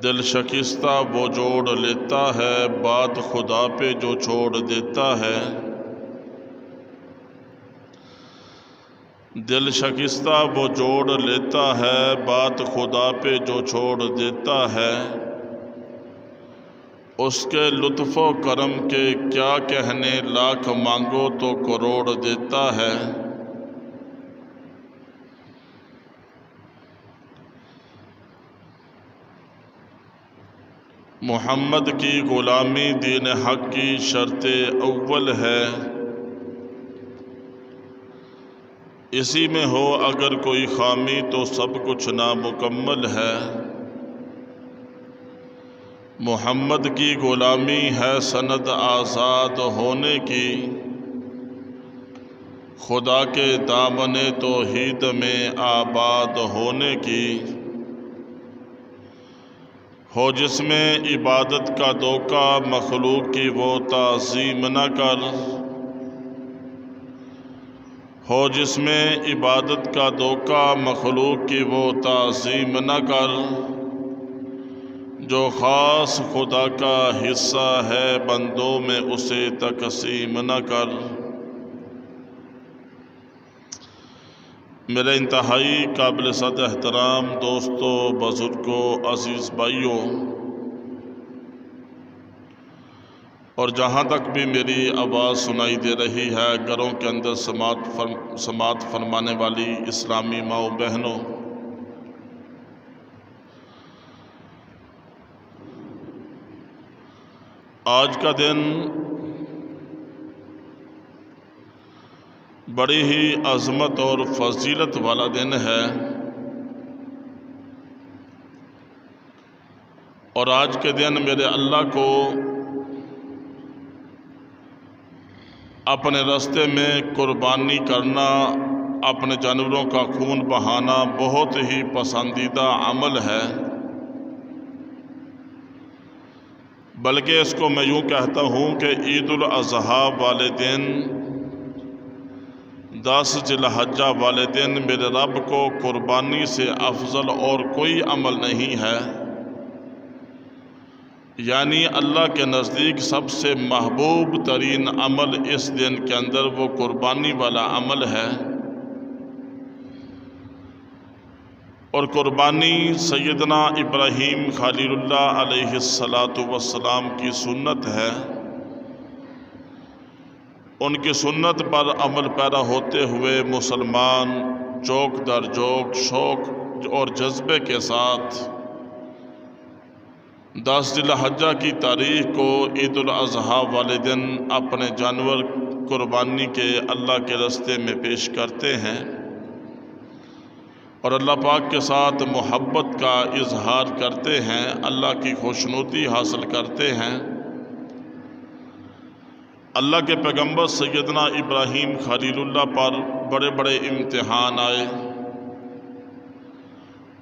دل شکستہ وہ جوڑ لیتا ہے، بات خدا پہ جو چھوڑ دیتا ہے۔ دل شکستہ وہ جوڑ لیتا ہے، بات خدا پہ جو چھوڑ دیتا ہے۔ اس کے لطف و کرم کے کیا کہنے، لاکھ مانگو تو کروڑ دیتا ہے۔ محمد کی غلامی دین حق کی شرط اول ہے، اسی میں ہو اگر کوئی خامی تو سب کچھ نامکمل ہے۔ محمد کی غلامی ہے سند آزاد ہونے کی، خدا کے دامن توحید میں آباد ہونے کی۔ ہو جس میں عبادت کا دھوکہ، مخلوق کی وہ تعظیم نہ کر۔ ہو جس میں عبادت کا دھوکہ، مخلوق کی وہ تعظیم نہ کر۔ جو خاص خدا کا حصہ ہے، بندوں میں اسے تقسیم نہ کر۔ میرے انتہائی قابل صد احترام دوستوں، بزرگوں، عزیز بھائیوں، اور جہاں تک بھی میری آواز سنائی دے رہی ہے، گھروں کے اندر سماعت فرمانے والی اسلامی ماؤں بہنوں، آج کا دن بڑی ہی عظمت اور فضیلت والا دن ہے، اور آج کے دن میرے اللہ کو اپنے راستے میں قربانی کرنا، اپنے جانوروں کا خون بہانا بہت ہی پسندیدہ عمل ہے۔ بلکہ اس کو میں یوں کہتا ہوں کہ عید الاضحیٰ والے دن، 10 ذی الحجہ والے دن میرے رب کو قربانی سے افضل اور کوئی عمل نہیں ہے۔ یعنی اللہ کے نزدیک سب سے محبوب ترین عمل اس دن کے اندر وہ قربانی والا عمل ہے، اور قربانی سیدنا ابراہیم خلیل اللہ علیہ السلام کی سنت ہے۔ ان کی سنت پر عمل پیرا ہوتے ہوئے مسلمان چوک در چوک شوق اور جذبے کے ساتھ 10 ذی الحجہ کی تاریخ کو عید الاضحیٰ والے دن اپنے جانور قربانی کے اللہ کے راستے میں پیش کرتے ہیں، اور اللہ پاک کے ساتھ محبت کا اظہار کرتے ہیں، اللہ کی خوشنودی حاصل کرتے ہیں۔ اللہ کے پیغمبر سیدنا ابراہیم خلیل اللہ پر بڑے بڑے امتحان آئے،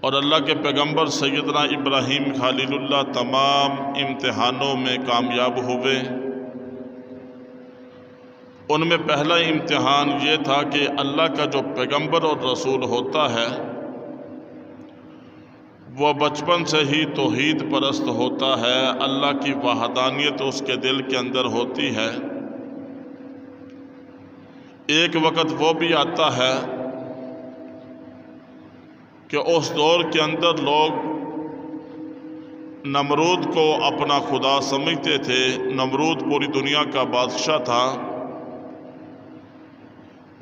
اور اللہ کے پیغمبر سیدنا ابراہیم خلیل اللہ تمام امتحانوں میں کامیاب ہوئے۔ ان میں پہلا امتحان یہ تھا کہ اللہ کا جو پیغمبر اور رسول ہوتا ہے وہ بچپن سے ہی توحید پرست ہوتا ہے، اللہ کی وحدانیت اس کے دل کے اندر ہوتی ہے۔ ایک وقت وہ بھی آتا ہے کہ اس دور کے اندر لوگ نمرود کو اپنا خدا سمجھتے تھے۔ نمرود پوری دنیا کا بادشاہ تھا،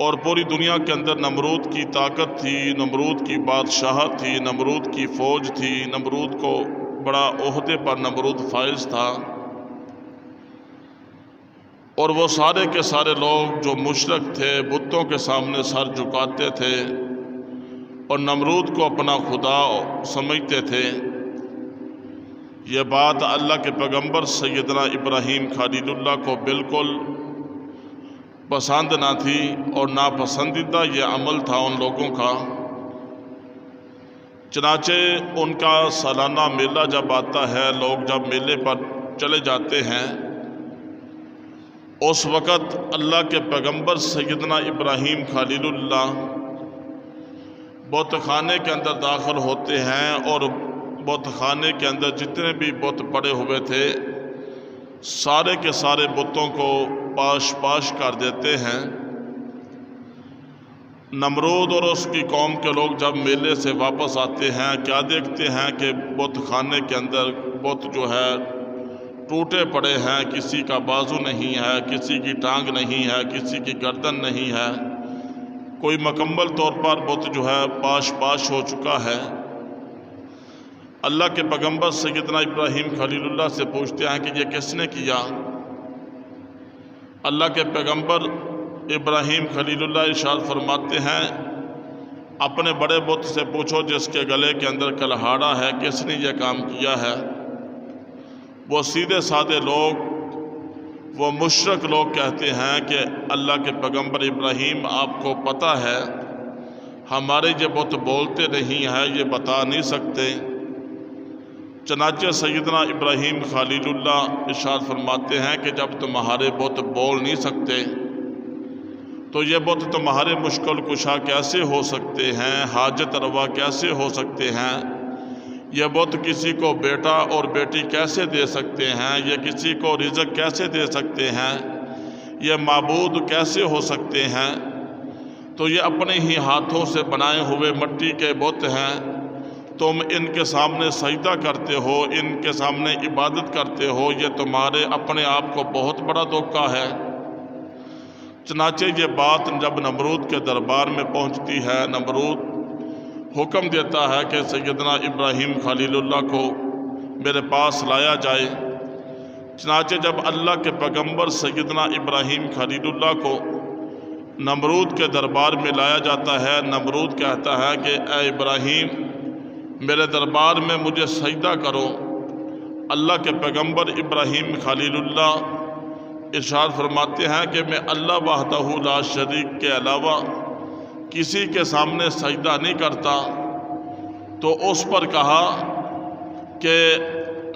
اور پوری دنیا کے اندر نمرود کی طاقت تھی، نمرود کی بادشاہت تھی، نمرود کی فوج تھی، نمرود کو بڑا عہدے پر نمرود فائز تھا، اور وہ سارے کے سارے لوگ جو مشرک تھے بتوں کے سامنے سر جھکاتے تھے اور نمرود کو اپنا خدا سمجھتے تھے۔ یہ بات اللہ کے پیغمبر سیدنا ابراہیم خلیل اللہ کو بالکل پسند نہ تھی، اور ناپسندیدہ یہ عمل تھا ان لوگوں کا۔ چنانچہ ان کا سالانہ میلہ جب آتا ہے، لوگ جب میلے پر چلے جاتے ہیں، اس وقت اللہ کے پیغمبر سیدنا ابراہیم خلیل اللہ بت خانے کے اندر داخل ہوتے ہیں، اور بت خانے کے اندر جتنے بھی بت پڑے ہوئے تھے سارے کے سارے بتوں کو پاش پاش کر دیتے ہیں۔ نمرود اور اس کی قوم کے لوگ جب میلے سے واپس آتے ہیں کیا دیکھتے ہیں کہ بت خانے کے اندر بت جو ہے ٹوٹے پڑے ہیں، کسی کا بازو نہیں ہے، کسی کی ٹانگ نہیں ہے، کسی کی گردن نہیں ہے، کوئی مکمل طور پر بت جو ہے پاش پاش ہو چکا ہے۔ اللہ کے پیغمبر سیدنا ابراہیم خلیل اللہ سے پوچھتے ہیں کہ یہ کس نے کیا؟ اللہ کے پیغمبر ابراہیم خلیل اللہ ارشاد فرماتے ہیں اپنے بڑے بت سے پوچھو جس کے گلے کے اندر کلہاڑا ہے، کس نے یہ کام کیا ہے؟ وہ سیدھے سادے لوگ، وہ مشرک لوگ کہتے ہیں کہ اللہ کے پیغمبر ابراہیم آپ کو پتہ ہے ہمارے یہ بت بولتے نہیں ہیں، یہ بتا نہیں سکتے۔ چنانچہ سیدنا ابراہیم خلیل اللہ ارشاد فرماتے ہیں کہ جب تمہارے بت بول نہیں سکتے تو یہ بت تمہارے مشکل کشا کیسے ہو سکتے ہیں، حاجت روا کیسے ہو سکتے ہیں؟ یہ بت کسی کو بیٹا اور بیٹی کیسے دے سکتے ہیں؟ یہ کسی کو رزق کیسے دے سکتے ہیں؟ یہ معبود کیسے ہو سکتے ہیں؟ تو یہ اپنے ہی ہاتھوں سے بنائے ہوئے مٹی کے بت ہیں، تم ان کے سامنے سجدہ کرتے ہو، ان کے سامنے عبادت کرتے ہو، یہ تمہارے اپنے آپ کو بہت بڑا دھوکہ ہے۔ چنانچہ یہ بات جب نمرود کے دربار میں پہنچتی ہے، نمرود حکم دیتا ہے کہ سیدنا ابراہیم خلیل اللہ کو میرے پاس لایا جائے۔ چنانچہ جب اللہ کے پیغمبر سیدنا ابراہیم خلیل اللہ کو نمرود کے دربار میں لایا جاتا ہے، نمرود کہتا ہے کہ اے ابراہیم میرے دربار میں مجھے سجدہ کرو۔ اللہ کے پیغمبر ابراہیم خلیل اللہ ارشاد فرماتے ہیں کہ میں اللہ وحدہ لا شریک کے علاوہ کسی کے سامنے سجدہ نہیں کرتا۔ تو اس پر کہا کہ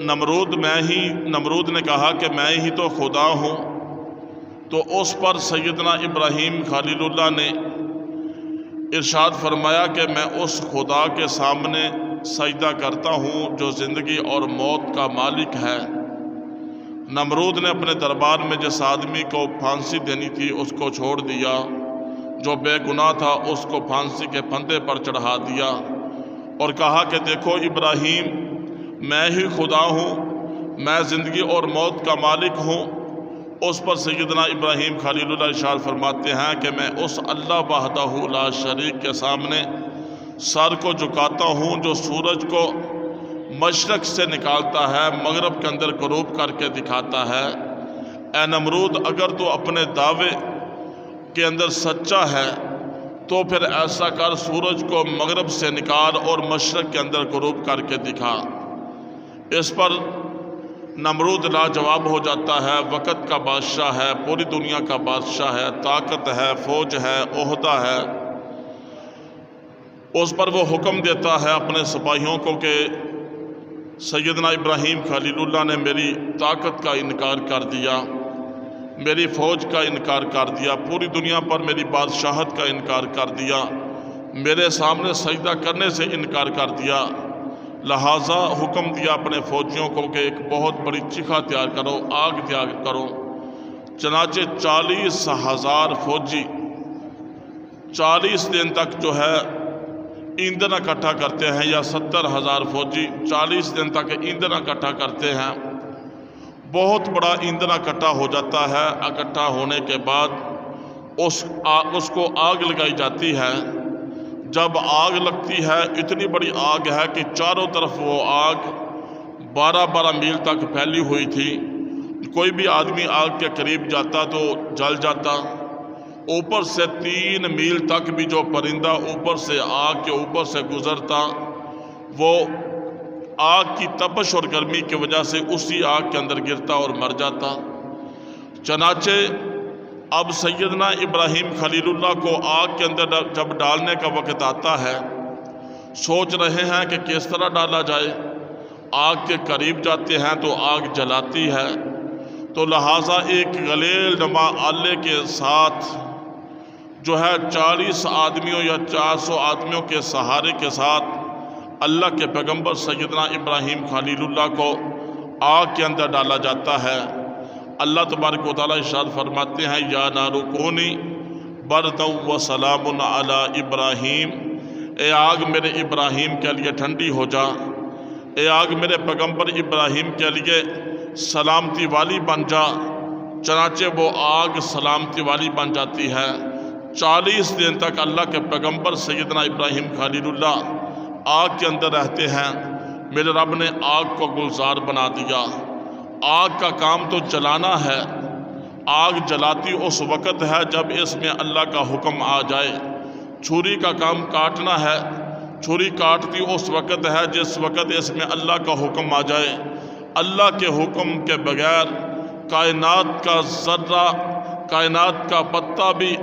نمرود نے کہا کہ میں ہی تو خدا ہوں۔ تو اس پر سیدنا ابراہیم خلیل اللہ نے ارشاد فرمایا کہ میں اس خدا کے سامنے سجدہ کرتا ہوں جو زندگی اور موت کا مالک ہے۔ نمرود نے اپنے دربار میں جس آدمی کو پھانسی دینی تھی اس کو چھوڑ دیا، جو بے گناہ تھا اس کو پھانسی کے پھندے پر چڑھا دیا اور کہا کہ دیکھو ابراہیم میں ہی خدا ہوں، میں زندگی اور موت کا مالک ہوں۔ اس پر سیدنا ابراہیم خلیل اللہ ارشاد فرماتے ہیں کہ میں اس اللہ وحدہ لا شریک کے سامنے سر کو جھکاتا ہوں جو سورج کو مشرق سے نکالتا ہے، مغرب کے اندر غروب کر کے دکھاتا ہے۔ اے نمرود اگر تو اپنے دعوے کے اندر سچا ہے تو پھر ایسا کر، سورج کو مغرب سے نکال اور مشرق کے اندر غروب کر کے دکھا۔ اس پر نمرود لاجواب ہو جاتا ہے، وقت کا بادشاہ ہے، پوری دنیا کا بادشاہ ہے، طاقت ہے، فوج ہے، عہدہ ہے۔ اس پر وہ حکم دیتا ہے اپنے سپاہیوں کو کہ سیدنا ابراہیم خلیل اللہ نے میری طاقت کا انکار کر دیا، میری فوج کا انکار کر دیا، پوری دنیا پر میری بادشاہت کا انکار کر دیا، میرے سامنے سجدہ کرنے سے انکار کر دیا۔ لہٰذا حکم دیا اپنے فوجیوں کو کہ ایک بہت بڑی چیخا تیار کرو، آگ تیار کرو۔ چنانچہ 40,000 فوجی 40 دن تک جو ہے ایندھن اکٹھا کرتے ہیں، یا 70,000 فوجی 40 دن تک ایندھن اکٹھا کرتے ہیں۔ بہت بڑا ایندھن اکٹھا ہو جاتا ہے۔ اکٹھا ہونے کے بعد اس کو آگ لگائی جاتی ہے۔ جب آگ لگتی ہے، اتنی بڑی آگ ہے کہ چاروں طرف وہ آگ 12 میل تک پھیلی ہوئی تھی۔ کوئی بھی آدمی آگ کے قریب جاتا تو جل جاتا۔ اوپر سے 3 میل تک بھی جو پرندہ اوپر سے آگ کے اوپر سے گزرتا وہ آگ کی تپش اور گرمی کی وجہ سے اسی آگ کے اندر گرتا اور مر جاتا۔ چنانچہ اب سیدنا ابراہیم خلیل اللہ کو آگ کے اندر جب ڈالنے کا وقت آتا ہے، سوچ رہے ہیں کہ کس طرح ڈالا جائے۔ آگ کے قریب جاتے ہیں تو آگ جلاتی ہے، تو لہٰذا ایک غلیل نما آلے کے ساتھ جو ہے 40 آدمیوں یا 400 آدمیوں کے سہارے کے ساتھ اللہ کے پیغمبر سیدنا ابراہیم خلیل اللہ کو آگ کے اندر ڈالا جاتا ہے۔ اللہ تبارک و تعالیٰ ارشاد فرماتے ہیں یا نار کونی بردا و سلام علی ابراہیم، اے آگ میرے ابراہیم کے لیے ٹھنڈی ہو جا، اے آگ میرے پیغمبر ابراہیم کے لیے سلامتی والی بن جا۔ چنانچہ وہ آگ سلامتی والی بن جاتی ہے۔ 40 دن تک اللہ کے پیغمبر سیدنا ابراہیم خلیل اللہ آگ کے اندر رہتے ہیں۔ میرے رب نے آگ کو گلزار بنا دیا۔ آگ کا کام تو جلانا ہے، آگ جلاتی اس وقت ہے جب اس میں اللہ کا حکم آ جائے۔ چھری کا کام کاٹنا ہے، چھری کاٹتی اس وقت ہے جس وقت اس میں اللہ کا حکم آ جائے۔ اللہ کے حکم کے بغیر کائنات کا ذرہ، کائنات کا پتا بھی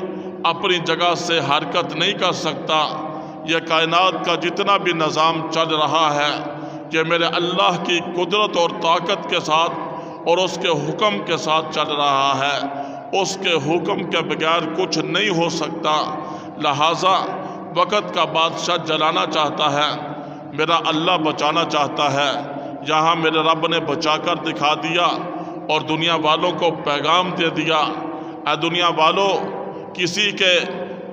اپنی جگہ سے حرکت نہیں کر سکتا۔ یہ کائنات کا جتنا بھی نظام چل رہا ہے یہ میرے اللہ کی قدرت اور طاقت کے ساتھ اور اس کے حکم کے ساتھ چل رہا ہے۔ اس کے حکم کے بغیر کچھ نہیں ہو سکتا۔ لہٰذا وقت کا بادشاہ جلانا چاہتا ہے، میرا اللہ بچانا چاہتا ہے۔ یہاں میرے رب نے بچا کر دکھا دیا اور دنیا والوں کو پیغام دے دیا، اے دنیا والوں، کسی کے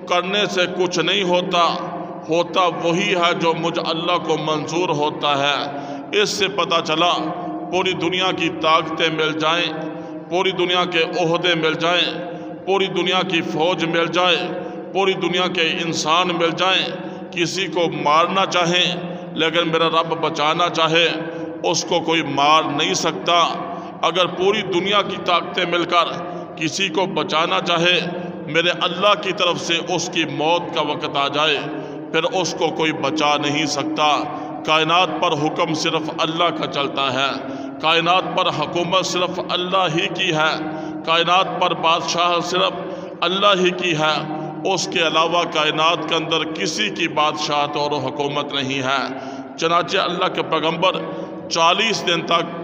کرنے سے کچھ نہیں ہوتا، ہوتا وہی ہے جو مجھ اللہ کو منظور ہوتا ہے۔ اس سے پتہ چلا پوری دنیا کی طاقتیں مل جائیں، پوری دنیا کے عہدے مل جائیں، پوری دنیا کی فوج مل جائے، پوری دنیا کے انسان مل جائیں، کسی کو مارنا چاہیں لیکن میرا رب بچانا چاہے اس کو کوئی مار نہیں سکتا۔ اگر پوری دنیا کی طاقتیں مل کر کسی کو بچانا چاہے، میرے اللہ کی طرف سے اس کی موت کا وقت آ جائے، پھر اس کو کوئی بچا نہیں سکتا۔ کائنات پر حکم صرف اللہ کا چلتا ہے، کائنات پر حکومت صرف اللہ ہی کی ہے، کائنات پر بادشاہ صرف اللہ ہی کی ہے۔ اس کے علاوہ کائنات کے اندر کسی کی بادشاہت اور حکومت نہیں ہے۔ چنانچہ اللہ کے پیغمبر 40 دن تک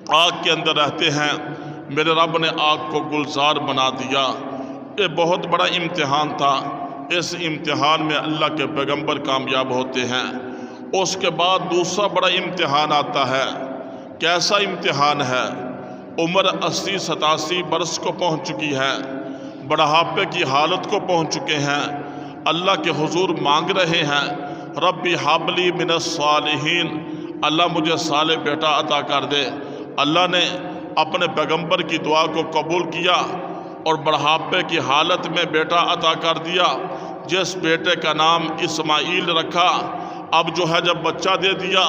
آگ کے اندر رہتے ہیں۔ میرے رب نے آگ کو گلزار بنا دیا۔ یہ بہت بڑا امتحان تھا۔ اس امتحان میں اللہ کے پیغمبر کامیاب ہوتے ہیں۔ اس کے بعد دوسرا بڑا امتحان آتا ہے۔ کیسا امتحان ہے؟ عمر 80-87 برس کو پہنچ چکی ہے، بڑھاپے کی حالت کو پہنچ چکے ہیں، اللہ کے حضور مانگ رہے ہیں ربی ہب لی من الصالحین، اللہ مجھے صالح بیٹا عطا کر دے۔ اللہ نے اپنے پیغمبر کی دعا کو قبول کیا اور بڑھاپے کی حالت میں بیٹا عطا کر دیا، جس بیٹے کا نام اسماعیل رکھا۔ اب جو ہے جب بچہ دے دیا،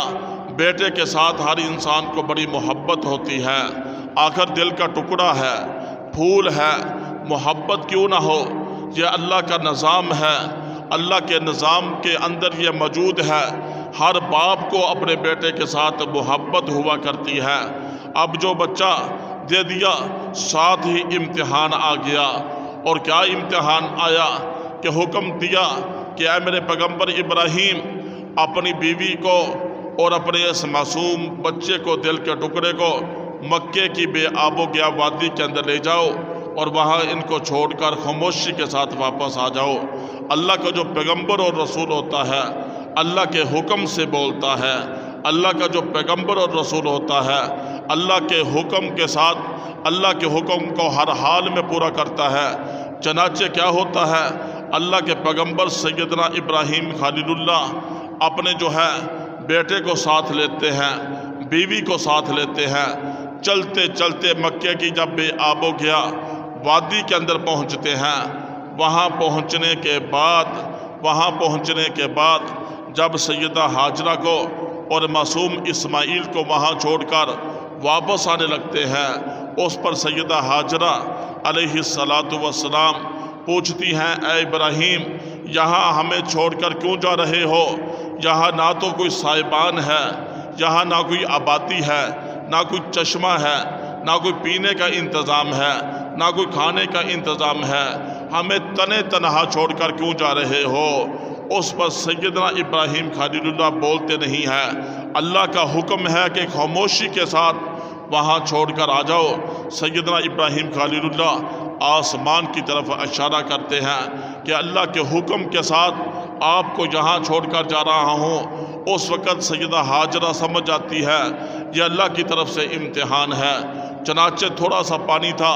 بیٹے کے ساتھ ہر انسان کو بڑی محبت ہوتی ہے، آخر دل کا ٹکڑا ہے، پھول ہے، محبت کیوں نہ ہو؟ یہ اللہ کا نظام ہے، اللہ کے نظام کے اندر یہ موجود ہے۔ ہر باپ کو اپنے بیٹے کے ساتھ محبت ہوا کرتی ہے۔ اب جو بچہ دے دیا، ساتھ ہی امتحان آ گیا۔ اور کیا امتحان آیا کہ حکم دیا کہ اے میرے پیغمبر ابراہیم، اپنی بیوی کو اور اپنے اس معصوم بچے کو، دل کے ٹکڑے کو مکے کی بے آب و گیا وادی کے اندر لے جاؤ اور وہاں ان کو چھوڑ کر خاموشی کے ساتھ واپس آ جاؤ۔ اللہ کا جو پیغمبر اور رسول ہوتا ہے اللہ کے حکم سے بولتا ہے، اللہ کا جو پیغمبر اور رسول ہوتا ہے اللہ کے حکم کے ساتھ اللہ کے حکم کو ہر حال میں پورا کرتا ہے۔ چنانچہ کیا ہوتا ہے، اللہ کے پیغمبر سیدنا ابراہیم خلیل اللہ اپنے جو ہے بیٹے کو ساتھ لیتے ہیں، بیوی کو ساتھ لیتے ہیں، چلتے چلتے مکے کی جب بے آب و گیا وادی کے اندر پہنچتے ہیں۔ وہاں پہنچنے کے بعد جب سیدہ ہاجرہ کو اور معصوم اسماعیل کو وہاں چھوڑ کر واپس آنے لگتے ہیں، اس پر سیدہ ہاجرہ علیہ السلام پوچھتی ہیں، اے ابراہیم، یہاں ہمیں چھوڑ کر کیوں جا رہے ہو؟ یہاں نہ تو کوئی سائبان ہے، یہاں نہ کوئی آبادی ہے، نہ کوئی چشمہ ہے، نہ کوئی پینے کا انتظام ہے، نہ کوئی کھانے کا انتظام ہے، ہمیں تنے تنہا چھوڑ کر کیوں جا رہے ہو؟ اس پر سیدنا ابراہیم خلیل اللہ بولتے نہیں ہیں۔ اللہ کا حکم ہے کہ خاموشی کے ساتھ وہاں چھوڑ کر آ جاؤ۔ سیدنا ابراہیم خلیل اللہ آسمان کی طرف اشارہ کرتے ہیں کہ اللہ کے حکم کے ساتھ آپ کو یہاں چھوڑ کر جا رہا ہوں اس وقت سیدہ ہاجرہ سمجھ جاتی ہے یہ اللہ کی طرف سے امتحان ہے۔ چنانچہ تھوڑا سا پانی تھا،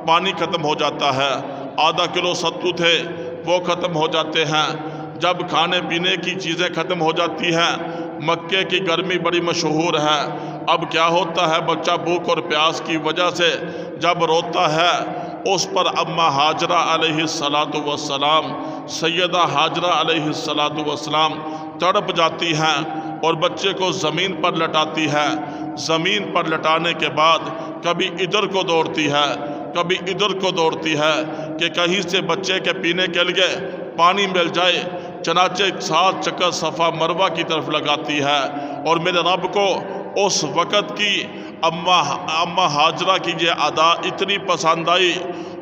پانی ختم ہو جاتا ہے، آدھا کلو ستو تھے وہ ختم ہو جاتے ہیں۔ جب کھانے پینے کی چیزیں ختم ہو جاتی ہیں، مکے کی گرمی بڑی مشہور ہے، اب کیا ہوتا ہے بچہ بھوک اور پیاس کی وجہ سے جب روتا ہے، اس پر اماں ہاجرہ علیہ السلام، سیدہ ہاجرہ علیہ السلام تڑپ جاتی ہیں اور بچے کو زمین پر لٹاتی ہے۔ زمین پر لٹانے کے بعد کبھی ادھر کو دوڑتی ہے، کبھی ادھر کو دوڑتی ہے کہ کہیں سے بچے کے پینے کے لیے پانی مل جائے۔ چنانچہ 7 چکر صفا مروہ کی طرف لگاتی ہے، اور میرے رب کو اس وقت کی اماں ہاجرہ کی یہ ادا اتنی پسند آئی۔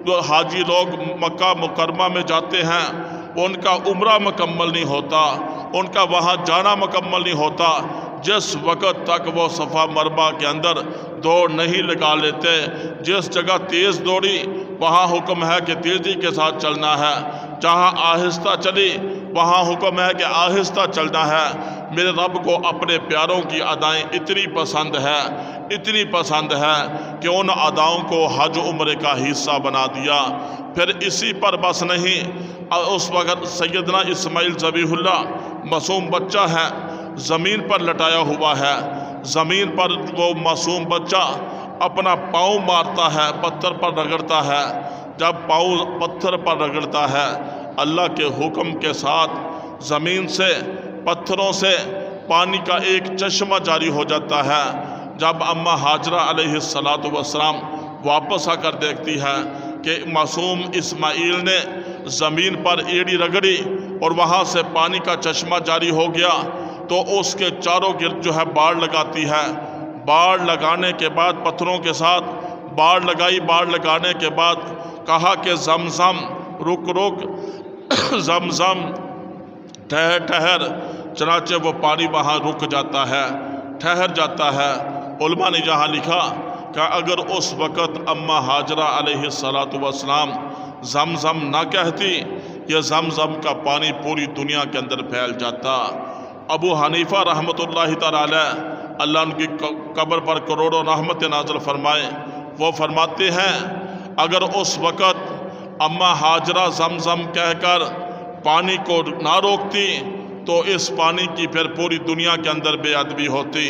جو حاجی لوگ مکہ مکرمہ میں جاتے ہیں ان کا عمرہ مکمل نہیں ہوتا، ان کا وہاں جانا مکمل نہیں ہوتا جس وقت تک وہ صفا مروہ کے اندر دوڑ نہیں لگا لیتے۔ جس جگہ تیز دوڑی وہاں حکم ہے کہ تیزی کے ساتھ چلنا ہے، جہاں آہستہ چلی وہاں حکم ہے کہ آہستہ چلنا ہے۔ میرے رب کو اپنے پیاروں کی ادائیں اتنی پسند ہے، اتنی پسند ہے کہ ان اداؤں کو حج عمرے کا حصہ بنا دیا۔ پھر اسی پر بس نہیں، اس وقت سیدنا اسماعیل ذبیح اللہ معصوم بچہ ہے، زمین پر لٹایا ہوا ہے، زمین پر وہ معصوم بچہ اپنا پاؤں مارتا ہے، پتھر پر رگڑتا ہے۔ جب پاؤں پتھر پر رگڑتا ہے، اللہ کے حکم کے ساتھ زمین سے، پتھروں سے پانی کا ایک چشمہ جاری ہو جاتا ہے۔ جب اماں ہاجرہ علیہ السلام واپس آ کر دیکھتی ہے کہ معصوم اسماعیل نے زمین پر ایڑی رگڑی اور وہاں سے پانی کا چشمہ جاری ہو گیا، تو اس کے چاروں گرد جو ہے باڑ لگاتی ہے۔ باڑ لگانے کے بعد پتھروں کے ساتھ باڑ لگائی، باڑ لگانے کے بعد کہا کہ زمزم رک رک، زمزم ٹھہر ٹھہر۔ چنانچہ وہ پانی وہاں رک جاتا ہے، ٹھہر جاتا ہے۔ علماء نے جہاں لکھا کہ اگر اس وقت اماں ہاجرہ علیہ السلام زمزم نہ کہتی، یہ زمزم کا پانی پوری دنیا کے اندر پھیل جاتا۔ ابو حنیفہ رحمۃ اللہ تعالی علیہ، اللہ ان کی قبر پر کروڑوں رحمت نازل فرمائے، وہ فرماتے ہیں اگر اس وقت اماں ہاجرہ زمزم کہہ کر پانی کو نہ روکتی تو اس پانی کی پھر پوری دنیا کے اندر بے ادبی ہوتی۔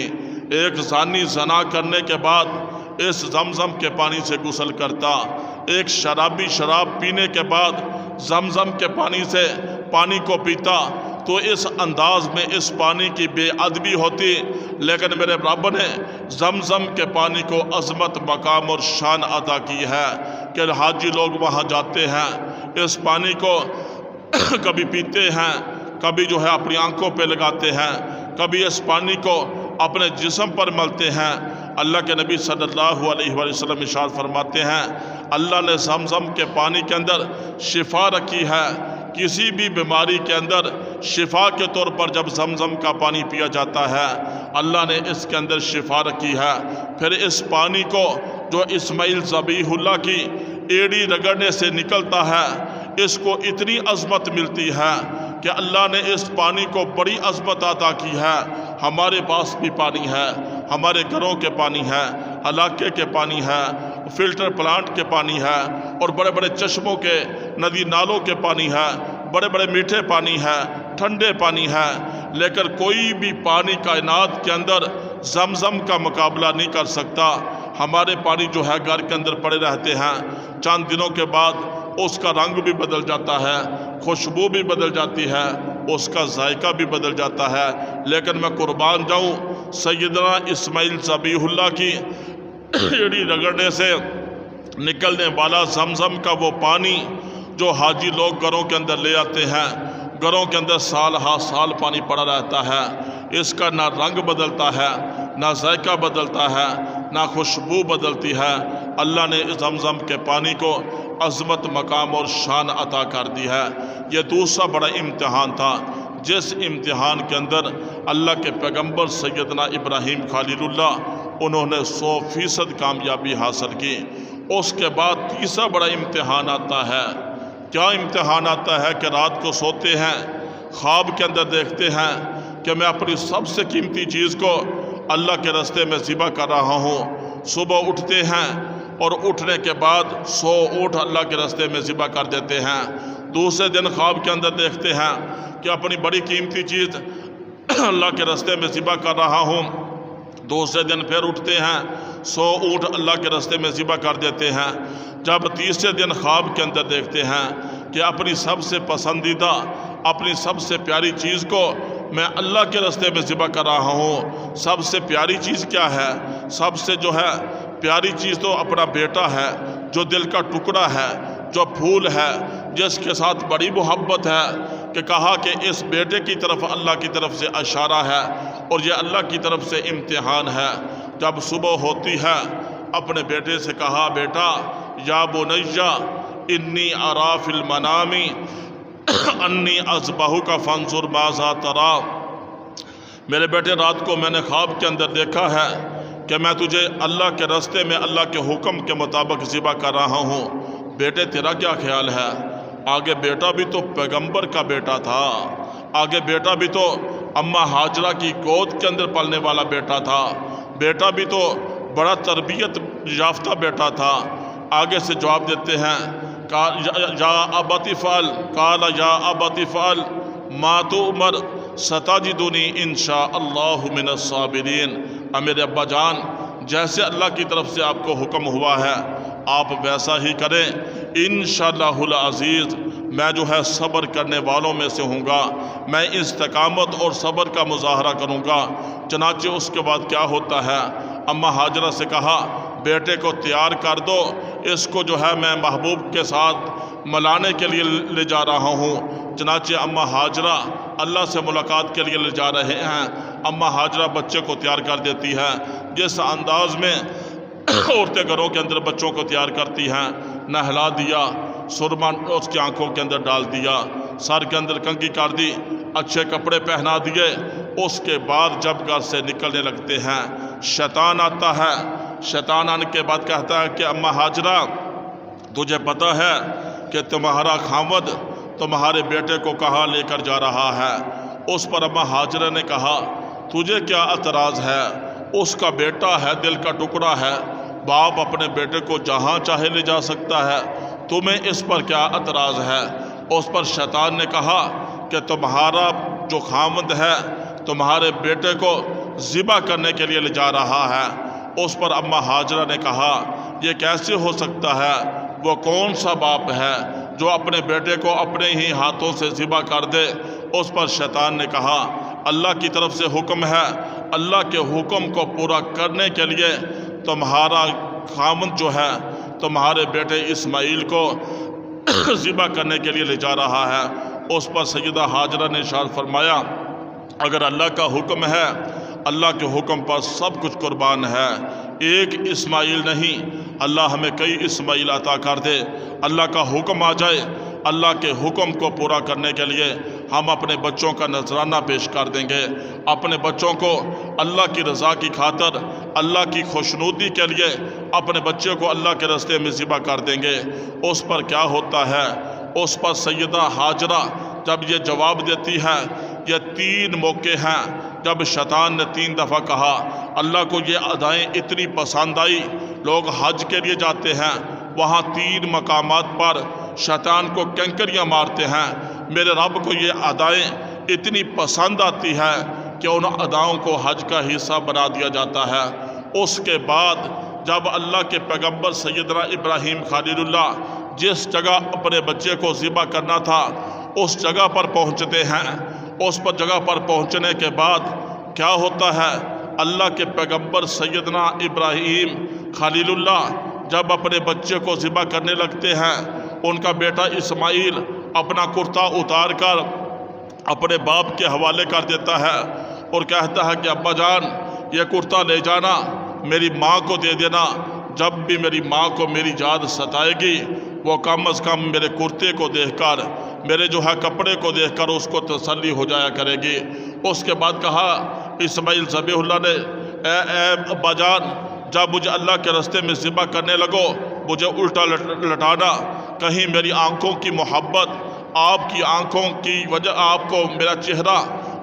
ایک زانی زنا کرنے کے بعد اس زمزم کے پانی سے غسل کرتا، ایک شرابی شراب پینے کے بعد زمزم کے پانی سے پانی کو پیتا، تو اس انداز میں اس پانی کی بے ادبی ہوتی۔ لیکن میرے رب نے زمزم کے پانی کو عظمت، مقام اور شان عطا کی ہے کہ حاجی لوگ وہاں جاتے ہیں، اس پانی کو کبھی پیتے ہیں، کبھی جو ہے اپنی آنکھوں پہ لگاتے ہیں، کبھی اس پانی کو اپنے جسم پر ملتے ہیں۔ اللہ کے نبی صلی اللہ علیہ وسلم ارشاد فرماتے ہیں اللہ نے زمزم کے پانی کے اندر شفا رکھی ہے۔ کسی بھی بیماری کے اندر شفا کے طور پر جب زمزم کا پانی پیا جاتا ہے، اللہ نے اس کے اندر شفا رکھی ہے۔ پھر اس پانی کو جو اسماعیل ذبیح اللہ کی ایڑی رگڑنے سے نکلتا ہے، اس کو اتنی عظمت ملتی ہے کہ اللہ نے اس پانی کو بڑی عظمت عطا کی ہے۔ ہمارے پاس بھی پانی ہے، ہمارے گھروں کے پانی ہے، علاقے کے پانی ہے، فلٹر پلانٹ کے پانی ہے، اور بڑے بڑے چشموں کے، ندی نالوں کے پانی ہے، بڑے بڑے میٹھے پانی ہے، ٹھنڈے پانی ہے، لیکن کوئی بھی پانی کائنات کے اندر زمزم کا مقابلہ نہیں کر سکتا۔ ہمارے پانی جو ہے گھر کے اندر پڑے رہتے ہیں، چند دنوں کے بعد اس کا رنگ بھی بدل جاتا ہے، خوشبو بھی بدل جاتی ہے، اس کا ذائقہ بھی بدل جاتا ہے، لیکن میں قربان جاؤں سیدنا اسماعیل ذبیح اللہ کی ایڑی رگڑنے سے نکلنے والا زمزم کا وہ پانی جو حاجی لوگ گھروں کے اندر لے آتے ہیں، گھروں کے اندر سال ہا سال پانی پڑا رہتا ہے، اس کا نہ رنگ بدلتا ہے، نہ ذائقہ بدلتا ہے، نہ خوشبو بدلتی ہے۔ اللہ نے زمزم کے پانی کو عظمت، مقام اور شان عطا کر دی ہے۔ یہ دوسرا بڑا امتحان تھا، جس امتحان کے اندر اللہ کے پیغمبر سیدنا ابراہیم خلیل اللہ انہوں نے 100% کامیابی حاصل کی۔ اس کے بعد تیسرا بڑا امتحان آتا ہے۔ کیا امتحان آتا ہے کہ رات کو سوتے ہیں، خواب کے اندر دیکھتے ہیں کہ کہ میں اپنی سب سے قیمتی چیز کو اللہ کے راستے میں ذبح کر رہا ہوں۔ صبح اٹھتے ہیں اور اٹھنے کے بعد 100 اونٹ اللہ کے راستے میں ذبح کر دیتے ہیں۔ دوسرے دن خواب کے اندر دیکھتے ہیں کہ اپنی بڑی قیمتی چیز اللہ کے راستے میں ذبح کر رہا ہوں۔ دوسرے دن پھر اٹھتے ہیں، 100 اونٹ اللہ کے راستے میں ذبح کر دیتے ہیں۔ جب تیسرے دن خواب کے اندر دیکھتے ہیں کہ اپنی سب سے پسندیدہ، اپنی سب سے پیاری چیز کو میں اللہ کے راستے میں ذبح کر رہا ہوں۔ سب سے پیاری چیز کیا ہے؟ سب سے جو ہے پیاری چیز تو اپنا بیٹا ہے، جو دل کا ٹکڑا ہے، جو پھول ہے، جس کے ساتھ بڑی محبت ہے، کہ کہا کہ اس بیٹے کی طرف اللہ کی طرف سے اشارہ ہے اور یہ اللہ کی طرف سے امتحان ہے۔ جب صبح ہوتی ہے اپنے بیٹے سے کہا، بیٹا یا بنیا انی ارا فی المنام انی اذبحک فانظر ماذا تری، میرے بیٹے رات کو میں نے خواب کے اندر دیکھا ہے کہ میں تجھے اللہ کے راستے میں اللہ کے حکم کے مطابق ذبح کر رہا ہوں۔ بیٹے تیرا کیا خیال ہے؟ آگے بیٹا بھی تو پیغمبر کا بیٹا تھا، آگے بیٹا بھی تو اماں ہاجرہ کی گود کے اندر پلنے والا بیٹا تھا، بیٹا بھی تو بڑا تربیت یافتہ بیٹا تھا۔ آگے سے جواب دیتے ہیں، یا ابت افعل، قال یا ابت افعل ما تؤمر ستجدنی انشاء اللہ من الصابرین۔ میرے ابا جان، جیسے اللہ کی طرف سے آپ کو حکم ہوا ہے آپ ویسا ہی کریں، انشاءاللہ العزیز میں جو ہے صبر کرنے والوں میں سے ہوں گا، میں استقامت اور صبر کا مظاہرہ کروں گا۔ چنانچہ اس کے بعد کیا ہوتا ہے، اماں ہاجرہ سے کہا بیٹے کو تیار کر دو، اس کو جو ہے میں محبوب کے ساتھ ملانے کے لیے لے جا رہا ہوں۔ چنانچہ اماں ہاجرہ اللہ سے ملاقات کے لیے لے جا رہے ہیں۔ اماں ہاجرہ بچے کو تیار کر دیتی ہے، جس انداز میں عورتیں گھروں کے اندر بچوں کو تیار کرتی ہیں، نہلا دیا، سرما اس کی آنکھوں کے اندر ڈال دیا، سر کے اندر کنگھی کر دی، اچھے کپڑے پہنا دیے۔ اس کے بعد جب گھر سے نکلنے لگتے ہیں شیطان آتا ہے۔ شیطان آنے کے بعد کہتا ہے کہ اماں ہاجرہ تجھے پتہ ہے کہ تمہارا خاوند تمہارے بیٹے کو کہاں لے کر جا رہا ہے؟ اس پر اماں ہاجرہ نے کہا تجھے کیا اعتراض ہے؟ اس کا بیٹا ہے، دل کا ٹکڑا ہے، باپ اپنے بیٹے کو جہاں چاہے لے جا سکتا ہے، تمہیں اس پر کیا اعتراض ہے؟ اس پر شیطان نے کہا کہ تمہارا جو خاوند ہے تمہارے بیٹے کو ذبح کرنے کے لیے لے جا رہا ہے۔ اس پر اماں ہاجرہ نے کہا یہ کیسے ہو سکتا ہے؟ وہ کون سا باپ ہے جو اپنے بیٹے کو اپنے ہی ہاتھوں سے ذبح کر دے؟ اس پر شیطان نے کہا اللہ کی طرف سے حکم ہے، اللہ کے حکم کو پورا کرنے کے لیے تمہارا خاوند جو ہے تمہارے بیٹے اسماعیل کو ذبح کرنے کے لیے لے جا رہا ہے۔ اس پر سیدہ ہاجرہ نے ارشاد فرمایا اگر اللہ کا حکم ہے، اللہ کے حکم پر سب کچھ قربان ہے، ایک اسماعیل نہیں، اللہ ہمیں کئی اسماعیل عطا کر دے۔ اللہ کا حکم آ جائے، اللہ کے حکم کو پورا کرنے کے لیے ہم اپنے بچوں کا نذرانہ پیش کر دیں گے، اپنے بچوں کو اللہ کی رضا کی خاطر، اللہ کی خوشنودی کے لیے اپنے بچے کو اللہ کے راستے میں ذبح کر دیں گے۔ اس پر کیا ہوتا ہے؟ اس پر سیدہ ہاجرہ جب یہ جواب دیتی ہے، یہ 3 موقع ہیں جب شیطان نے 3 دفعہ کہا۔ اللہ کو یہ ادائیں اتنی پسند آئی، لوگ حج کے لیے جاتے ہیں، وہاں 3 مقامات پر شیطان کو کنکریاں مارتے ہیں۔ میرے رب کو یہ ادائیں اتنی پسند آتی ہے کہ ان اداؤں کو حج کا حصہ بنا دیا جاتا ہے۔ اس کے بعد جب اللہ کے پیغمبر سیدنا ابراہیم خلیل اللہ جس جگہ اپنے بچے کو ذبح کرنا تھا اس جگہ پر پہنچتے ہیں، اس پر جگہ پر پہنچنے کے بعد کیا ہوتا ہے؟ اللہ کے پیغمبر سیدنا ابراہیم خلیل اللہ جب اپنے بچے کو ذبح کرنے لگتے ہیں، ان کا بیٹا اسماعیل اپنا کرتا اتار کر اپنے باپ کے حوالے کر دیتا ہے اور کہتا ہے کہ ابا جان یہ کرتا لے جانا، میری ماں کو دے دینا، جب بھی میری ماں کو میری یاد ستائے گی وہ کم از کم میرے کرتے کو دیکھ کر، میرے جو ہے کپڑے کو دیکھ کر اس کو تسلی ہو جایا کرے گی۔ اس کے بعد کہا اسماعیل ذبیح اللہ نے اے ابا جان جب مجھے اللہ کے راستے میں ذبح کرنے لگو مجھے الٹا لٹانا، کہیں میری آنکھوں کی محبت، آپ کی آنکھوں کی وجہ آپ کو میرا چہرہ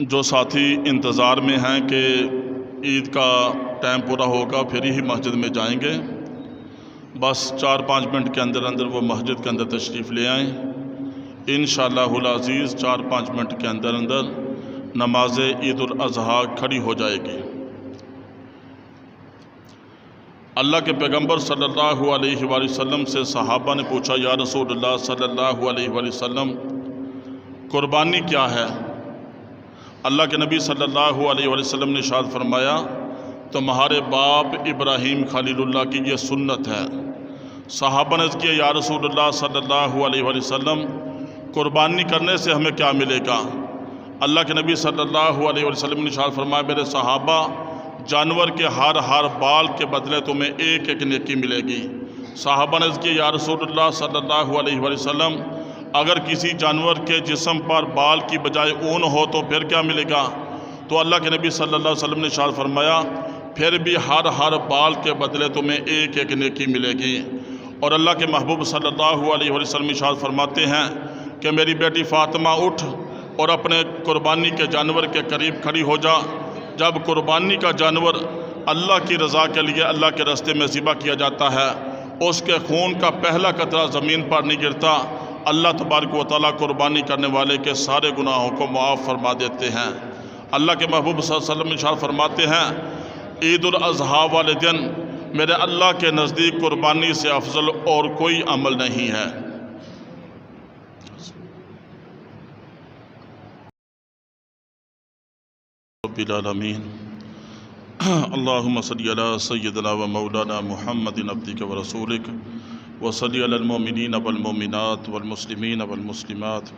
جو ساتھی انتظار میں ہیں کہ عید کا ٹائم پورا ہوگا پھر ہی مسجد میں جائیں گے، بس 4-5 منٹ کے اندر اندر وہ مسجد کے اندر تشریف لے آئیں۔ انشاءاللہ العزیز 4-5 منٹ کے اندر اندر نماز عید الاضحیٰ کھڑی ہو جائے گی۔ اللہ کے پیغمبر صلی اللہ علیہ وآلہ وسلم سے صحابہ نے پوچھا، یا رسول اللہ صلی اللہ علیہ وآلہ وسلم، قربانی کیا ہے؟ اللہ کے نبی صلی اللہ علیہ وآلہ وسلم نے ارشاد فرمایا، تمہارے باپ ابراہیم خلیل اللہ کی یہ سنت ہے۔ صحابہ نے کیا، یا رسول اللہ صلی اللہ علیہ وآلہ وسلم، قربانی کرنے سے ہمیں کیا ملے گا؟ اللہ کے نبی صلی اللہ علیہ وآلہ وسلم نے ارشاد فرمایا، میرے صحابہ، جانور کے ہر بال کے بدلے تمہیں ایک ایک نیکی ملے گی۔ صحابہ نے کیا، یا رسول اللہ صلی اللہ علیہ وآلہ وسلم، اگر کسی جانور کے جسم پر بال کی بجائے اون ہو تو پھر کیا ملے گا؟ تو اللہ کے نبی صلی اللہ علیہ وسلم نے ارشاد فرمایا، پھر بھی ہر بال کے بدلے تمہیں ایک ایک نیکی ملے گی۔ اور اللہ کے محبوب صلی اللہ علیہ وسلم ارشاد فرماتے ہیں کہ میری بیٹی فاطمہ اٹھ اور اپنے قربانی کے جانور کے قریب کھڑی ہو جا۔ جب قربانی کا جانور اللہ کی رضا کے لیے اللہ کے راستے میں ذبح کیا جاتا ہے، اس کے خون کا پہلا قطرہ زمین پر نہیں گرتا، اللہ تبارک و تعالیٰ قربانی کرنے والے کے سارے گناہوں کو معاف فرما دیتے ہیں۔ اللہ کے محبوب صلی اللہ علیہ وسلم ارشاد فرماتے ہیں، عید الاضحیٰ والے دن میرے اللہ کے نزدیک قربانی سے افضل اور کوئی عمل نہیں ہے۔ رب العالمین، اللہم صلی علی سیدنا و مولانا محمد عبدک و رسولک وصلی علی المؤمنین والمؤمنات والمسلمین والمسلمات،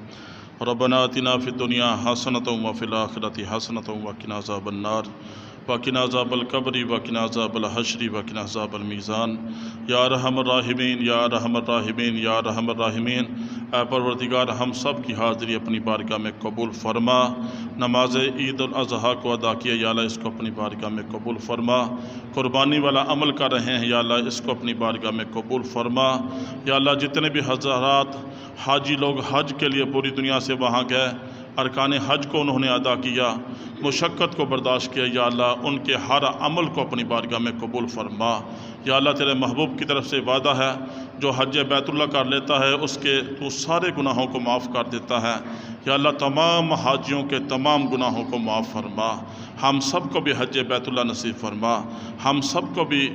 ربنا آتنا فی الدنیا حسنۃ وفی الآخرۃ حسنۃ وقنا عذاب النار وقنا عذاب القبر وقنا عذاب الحشر وقنا عذاب المیزان، یا ارحم الراحمین یا ارحم الراحمین یا ارحم الراحمین۔ اے پروردگار، ہم سب کی حاضری اپنی بارگاہ میں قبول فرما۔ نماز عید الاضحیٰ کو ادا کیا، یا اللہ اس کو اپنی بارگاہ میں قبول فرما۔ قربانی والا عمل کر رہے ہیں، یا اللہ اس کو اپنی بارگاہ میں قبول فرما۔ یا اللہ جتنے بھی حضرات حاجی لوگ حج کے لیے پوری دنیا سے وہاں گئے، ارکان حج کو انہوں نے ادا کیا، مشقت کو برداشت کیا، یا اللہ ان کے ہر عمل کو اپنی بارگاہ میں قبول فرما۔ یا اللہ تیرے محبوب کی طرف سے وعدہ ہے، جو حج بیت اللہ کر لیتا ہے اس کے تو سارے گناہوں کو معاف کر دیتا ہے۔ یا اللہ تمام حاجیوں کے تمام گناہوں کو معاف فرما۔ ہم سب کو بھی حج بیت اللہ نصیب فرما، ہم سب کو بھی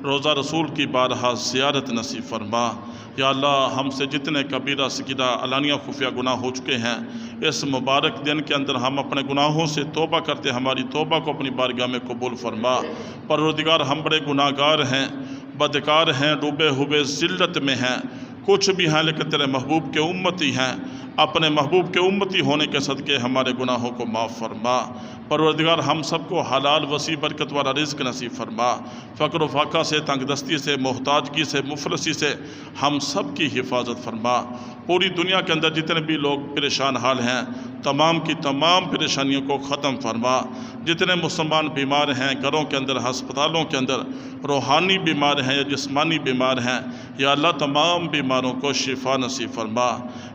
روزہ رسول کی بارہا زیارت نصیب فرما۔ یا اللہ ہم سے جتنے کبیرہ صغیرہ علانیہ خفیہ گناہ ہو چکے ہیں، اس مبارک دن کے اندر ہم اپنے گناہوں سے توبہ کرتے، ہماری توبہ کو اپنی بارگاہ میں قبول فرما۔ پروردگار ہم بڑے گناہ گار ہیں، بدکار ہیں، ڈوبے ہوئے ذلت میں ہیں، کچھ بھی ہیں لیکن تیرے محبوب کے امتی ہیں۔ اپنے محبوب کے امتی ہونے کے صدقے ہمارے گناہوں کو معاف فرما۔ پروردگار ہم سب کو حلال وسیع برکت والا رزق نصیب فرما۔ فقر و فاقہ سے، تنگ دستی سے، محتاجگی سے، مفلسی سے ہم سب کی حفاظت فرما۔ پوری دنیا کے اندر جتنے بھی لوگ پریشان حال ہیں، تمام کی تمام پریشانیوں کو ختم فرما۔ جتنے مسلمان بیمار ہیں، گھروں کے اندر، ہسپتالوں کے اندر، روحانی بیمار ہیں یا جسمانی بیمار ہیں، یا اللہ تمام بیماروں کو شفا نصیب فرما۔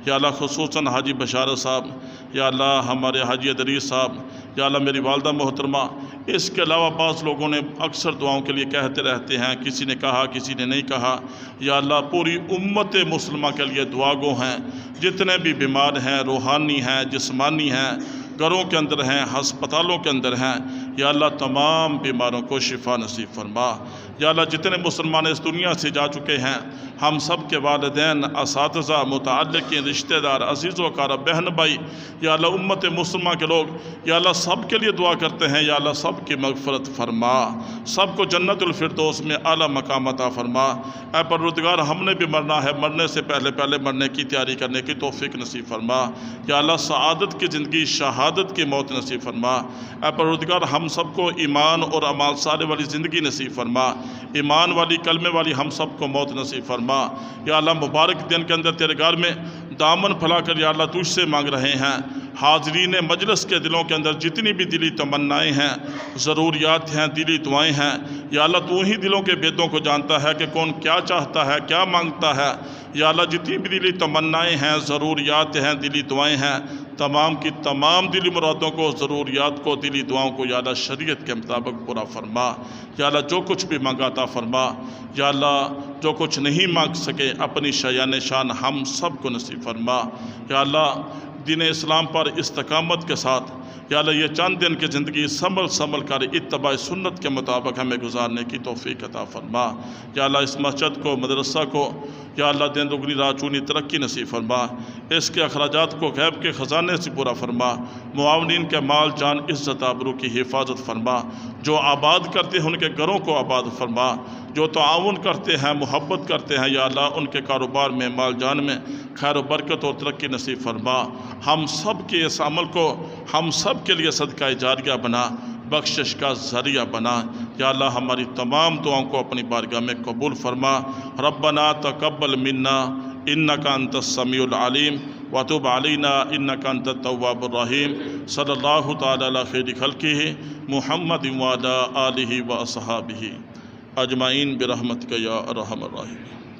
یا اللہ خصوصاً حاجی بشارت صاحب، یا اللہ ہمارے حاجی ادریس صاحب، یا اللہ میری والدہ محترمہ، اس کے علاوہ بعض لوگوں نے اکثر دعاؤں کے لیے کہتے رہتے ہیں، کسی نے کہا کسی نے نہیں کہا۔ یا اللہ پوری امت مسلمہ کے لیے دعا گو ہیں، جتنے بھی بیمار ہیں، روحانی ہیں، جسمانی ہیں، گھروں کے اندر ہیں، ہسپتالوں کے اندر ہیں، یا اللہ تمام بیماروں کو شفا نصیب فرما۔ یا اللہ جتنے مسلمان اس دنیا سے جا چکے ہیں، ہم سب کے والدین، اساتذہ، متعلقین، رشتہ دار، عزیز و اقارب، بہن بھائی، یا اللہ امت مسلمہ کے لوگ، یا اللہ سب کے لیے دعا کرتے ہیں، یا اللہ سب کی مغفرت فرما، سب کو جنت الفردوس میں اعلیٰ مقام عطا فرما۔ اے پروردگار ہم نے بھی مرنا ہے، مرنے سے پہلے مرنے کی تیاری کرنے کی توفیق نصیب فرما۔ یا اللہ سعادت کی زندگی، شہادت کی موت نصیب فرما۔ اے پروردگار ہم سب کو ایمان اور اعمال صالح والی زندگی نصیب فرما، ایمان والی، کلمے والی ہم سب کو موت نصیب فرما۔ یا اللہ مبارک دن کے اندر تیرے گھر میں دامن پھیلا کر یا اللہ تجھ سے مانگ رہے ہیں، حاضرین مجلس کے دلوں کے اندر جتنی بھی دلی تمنائیں ہیں، ضروریات ہیں، دلی دعائیں ہیں، یا اللہ تو ہی دلوں کے بیتوں کو جانتا ہے کہ کون کیا چاہتا ہے، کیا مانگتا ہے۔ یا اللہ جتنی بھی دلی تمنائیں ہیں، ضروریات ہیں، دلی دعائیں ہیں، تمام کی تمام دلی مرادوں کو، ضروریات کو، دلی دعاؤں کو یا اللہ شریعت کے مطابق پورا فرما۔ یا اللہ جو کچھ بھی مانگا عطا فرما۔ یا اللہ جو کچھ نہیں مانگ سکے اپنی شایان شان ہم سب کو نصیب فرما۔ یا اللہ دین اسلام پر استقامت کے ساتھ یا اللہ یہ چند دن کی زندگی سنبھل کر اتباع سنت کے مطابق ہمیں گزارنے کی توفیق عطا فرما۔ یا اللہ اس مسجد کو، مدرسہ کو یا اللہ دن دگنی رات چونی ترقی نصیب فرما۔ اس کے اخراجات کو غیب کے خزانے سے پورا فرما۔ معاونین کے مال جان عزت آبرو کی حفاظت فرما۔ جو آباد کرتے ہیں ان کے گھروں کو آباد فرما۔ جو تعاون کرتے ہیں، محبت کرتے ہیں یا اللہ ان کے کاروبار میں، مال جان میں خیر و برکت اور ترقی نصیب فرما۔ ہم سب کے اس عمل کو ہم سب کے لیے صدقہ جاریہ بنا، بخشش کا ذریعہ بنا۔ یا اللہ ہماری تمام دعاؤں کو اپنی بارگاہ میں قبول فرما۔ ربنا تقبل منا انک انت السمیع العلیم وتب علینا انک انت التواب الرحیم۔ صلی اللہ تعالی علی خیر خلقہ محمد وعلی آلہ واصحابہ اجمعین برحمتک یا ارحم الراحمین۔